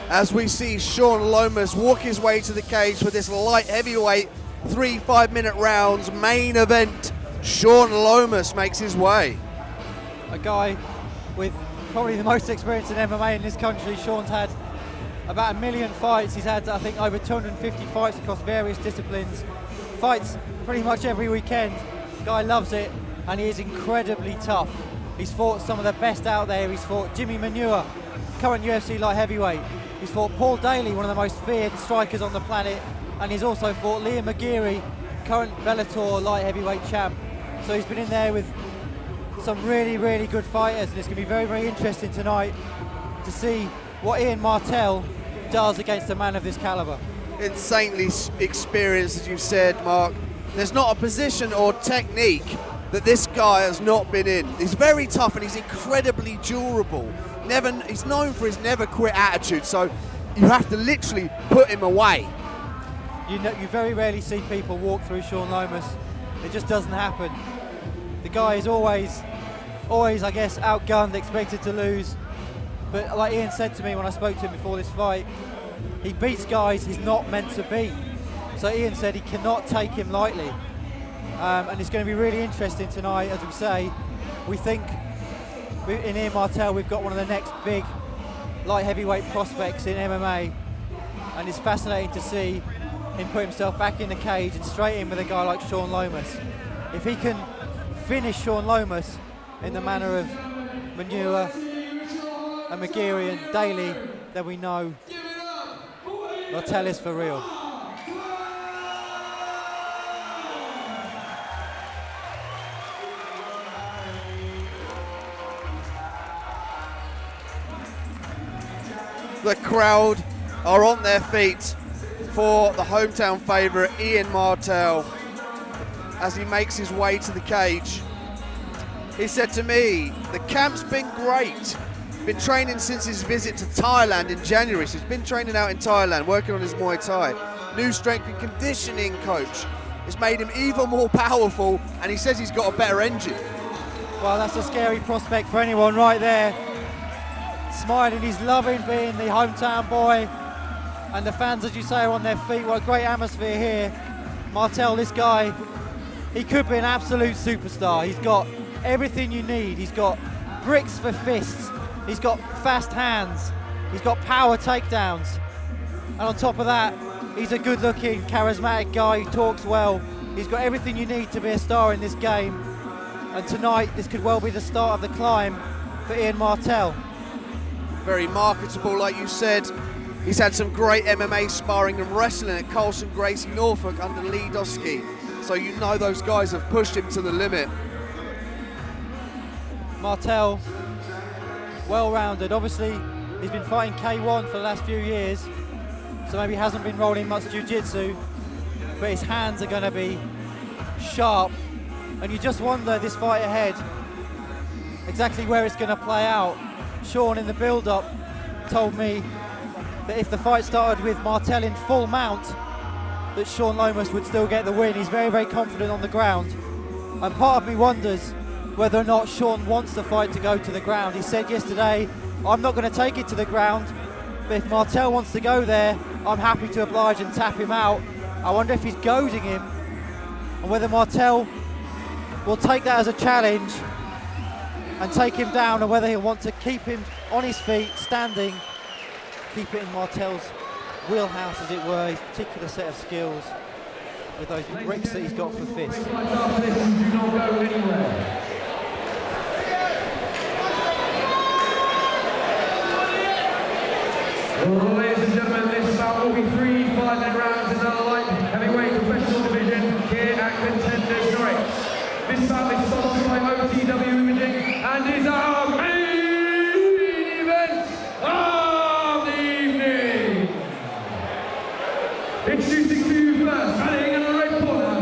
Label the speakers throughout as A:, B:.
A: as we see Shaun Lomas walk his way to the cage for this light heavyweight 3 5-minute rounds main event. Shaun Lomas makes his way.
B: A guy with probably the most experience in MMA in this country. Shaun's had about 1 million fights. He's had, I think, over 250 fights across various disciplines. Fights pretty much every weekend. Guy loves it, and he is incredibly tough. He's fought some of the best out there. He's fought Jimmy Manure, current UFC light heavyweight. He's fought Paul Daly, one of the most feared strikers on the planet, and he's also fought Liam McGeary, current Bellator light heavyweight champ. So he's been in there with some really, really good fighters, and it's going to be very, very interesting tonight to see what Iain Martell does against a man of this caliber.
A: Insanely experienced, as you said, Mark. There's not a position or technique that this guy has not been in. He's very tough and he's incredibly durable. He's known for his never quit attitude, so you have to literally put him away.
B: You very rarely see people walk through Shaun Lomas. It just doesn't happen. The guy is always, I guess, outgunned, expected to lose. But like Iain said to me when I spoke to him before this fight, he beats guys he's not meant to beat. So Iain said he cannot take him lightly. And it's going to be really interesting tonight, as we say. We think in Iain Martell we've got one of the next big light heavyweight prospects in MMA, and it's fascinating to see him put himself back in the cage and straight in with a guy like Shaun Lomas. If he can finish Shaun Lomas in the manner of Manure and McGeary and Daly, then we know Martell is for real.
A: The crowd are on their feet for the hometown favourite Iain Martell as he makes his way to the cage. He said to me, the camp's been great. Been training since his visit to Thailand in January, so he's been training out in Thailand, working on his Muay Thai. New strength and conditioning coach has made him even more powerful, and he says he's got a better engine.
B: Well, that's a scary prospect for anyone right there. Smiling, he's loving being the hometown boy, and the fans, as you say, are on their feet. What a great atmosphere here. Martell, this guy, he could be an absolute superstar. He's got everything you need. He's got bricks for fists. He's got fast hands. He's got power takedowns. And on top of that, he's a good-looking, charismatic guy who talks well. He's got everything you need to be a star in this game. And tonight, this could well be the start of the climb for Iain Martell.
A: Very marketable, like you said. He's had some great MMA sparring and wrestling at Carlson Gracie Norfolk under Lee Dosky. So you know those guys have pushed him to the limit.
B: Martell, well-rounded. Obviously, he's been fighting K1 for the last few years, so maybe he hasn't been rolling much jiu-jitsu, but his hands are going to be sharp. And you just wonder, this fight ahead, exactly where it's going to play out. Shaun, in the build-up, told me that if the fight started with Martell in full mount, that Shaun Lomas would still get the win. He's very, very confident on the ground. And part of me wonders whether or not Shaun wants the fight to go to the ground. He said yesterday, I'm not going to take it to the ground, but if Martell wants to go there, I'm happy to oblige and tap him out. I wonder if he's goading him, and whether Martell will take that as a challenge and take him down, or whether he'll want to keep him on his feet, standing, keep it in Martell's wheelhouse, as it were, his particular set of skills with those bricks that he's got for fists.
C: Well, ladies and gentlemen, this bout will be 3 5-minute rounds in the light heavyweight professional division here at Contenders Norwich. This bout is sponsored by OTW Imaging and is our main event of the evening. Introducing to you first, standing in the red corner,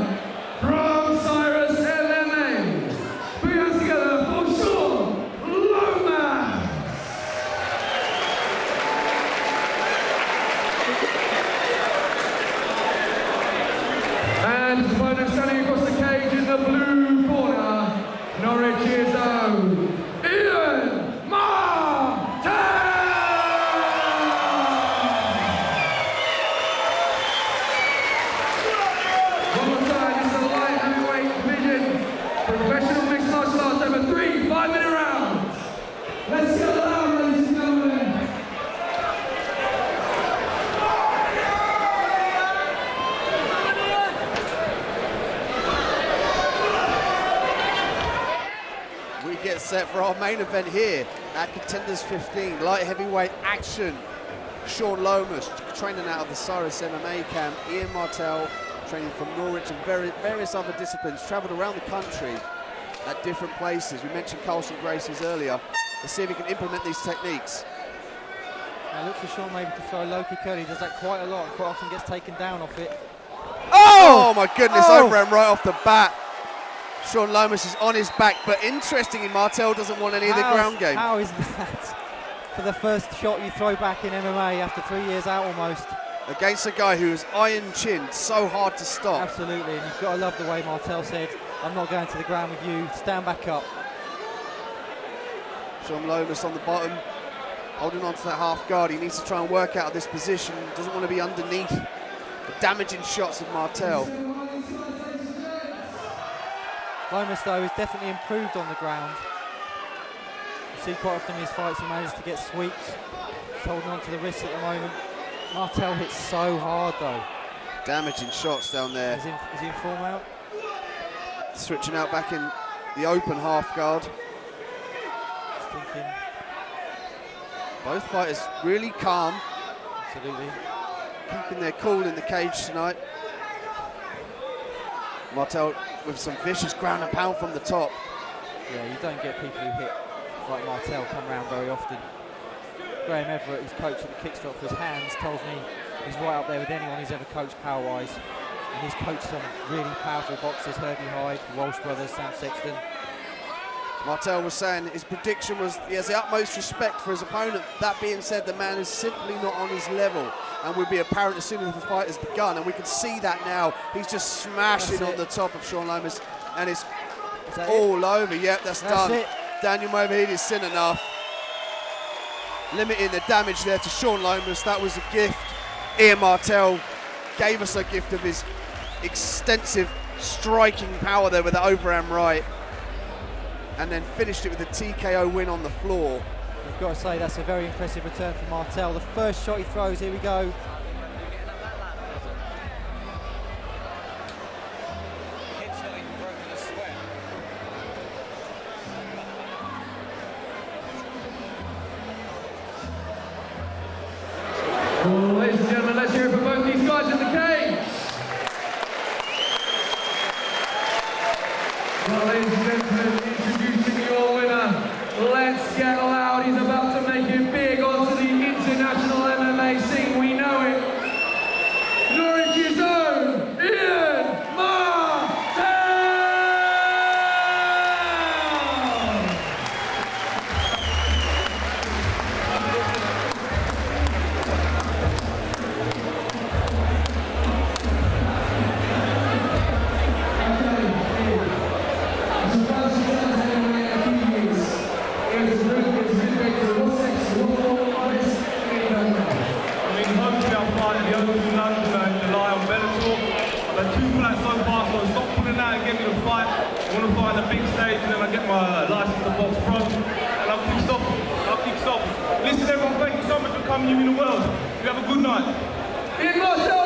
C: from Cyrus MMA, putting us together for Shaun Lomas.
A: we get set for our main event here at Contenders 15. Light heavyweight action. Shaun Lomas, training out of the Cyrus MMA camp. Iain Martell, training from Norwich and various other disciplines. Travelled around the country at different places. We mentioned Carlson Gracies earlier. Let's see if he can implement these techniques.
B: I look for Shaun maybe to throw a low kick early. He does that quite a lot and quite often gets taken down off it.
A: Oh my goodness, overhand right off the bat. Shaun Lomas is on his back, but interestingly, Martell doesn't want any of the ground game.
B: How is that for the first shot you throw back in MMA after 3 years out almost?
A: Against a guy who is iron-chinned, so hard to stop.
B: Absolutely, and you've got to love the way Martell said, I'm not going to the ground with you, stand back up.
A: Shaun Lomas on the bottom, holding on to that half guard. He needs to try and work out of this position, doesn't want to be underneath the damaging shots of Martell.
B: Lomas, though, is definitely improved on the ground. You see quite often in his fights he manages to get sweeps. He's holding on to the wrists at the moment. Martell hits so hard, though.
A: Damaging shots down there.
B: Is he in form out?
A: Switching out back in the open half guard.
B: Just thinking.
A: Both fighters really calm.
B: Absolutely.
A: Keeping their cool in the cage tonight. Martell with some vicious ground and pound from the top.
B: Yeah, you don't get people who hit like Martell come round very often. Graham Everett, his coach at the Kickstart for his hands, tells me he's right up there with anyone he's ever coached power-wise. And he's coached some really powerful boxers, Herbie Hyde, Walsh brothers, Sam Sexton.
A: Martell was saying his prediction was he has the utmost respect for his opponent. That being said, the man is simply not on his level and would be apparent as soon as the fight has begun, and we can see that now. He's just smashing on the top of Shaun Lomas, and it's all over. Yep, that's done.
B: It.
A: Daniel Movahed has seen enough. Limiting the damage there to Shaun Lomas. That was a gift. Iain Martell gave us a gift of his extensive striking power there with the overhand right, and then finished it with a TKO win on the floor.
B: You've got to say that's a very impressive return for Martell. The first shot he throws, here we go.
C: Well, ladies and gentlemen, let's hear it for both these guys in the cage. Well, ladies and gentlemen, introducing your winner. Let's get loud. He's about to make it big onto the international MMA scene. We know it. Norwich's own Iain Martell. Listen, everyone, thank you so much for coming. You in the world. You have a good night. Iain Martell.